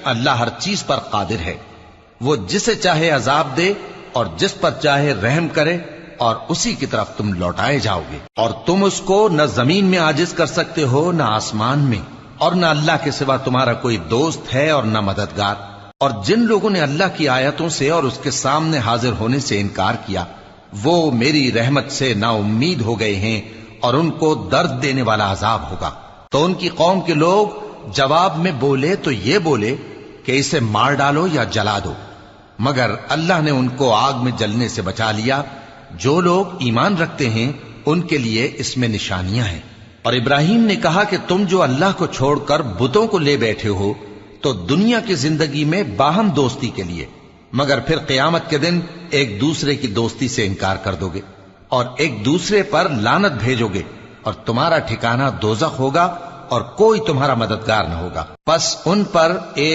اللہ ہر چیز پر قادر ہے، وہ جسے چاہے عذاب دے اور جس پر چاہے رحم کرے، اور اسی کی طرف تم لوٹائے جاؤ گے۔ اور تم اس کو نہ زمین میں عاجز کر سکتے ہو نہ آسمان میں، اور نہ اللہ کے سوا تمہارا کوئی دوست ہے اور نہ مددگار۔ اور جن لوگوں نے اللہ کی آیتوں سے اور اس کے سامنے حاضر ہونے سے انکار کیا، وہ میری رحمت سے نا امید ہو گئے ہیں، اور ان کو درد دینے والا عذاب ہوگا۔ تو ان کی قوم کے لوگ جواب میں بولے تو یہ بولے کہ اسے مار ڈالو یا جلا دو، مگر اللہ نے ان کو آگ میں جلنے سے بچا لیا۔ جو لوگ ایمان رکھتے ہیں ان کے لیے اس میں نشانیاں ہیں۔ اور ابراہیم نے کہا کہ تم جو اللہ کو چھوڑ کر بتوں کو لے بیٹھے ہو تو دنیا کی زندگی میں باہم دوستی کے لیے، مگر پھر قیامت کے دن ایک دوسرے کی دوستی سے انکار کر دو گے اور ایک دوسرے پر لعنت بھیجو گے، اور تمہارا ٹھکانہ دوزخ ہوگا اور کوئی تمہارا مددگار نہ ہوگا۔ پس ان پر ایک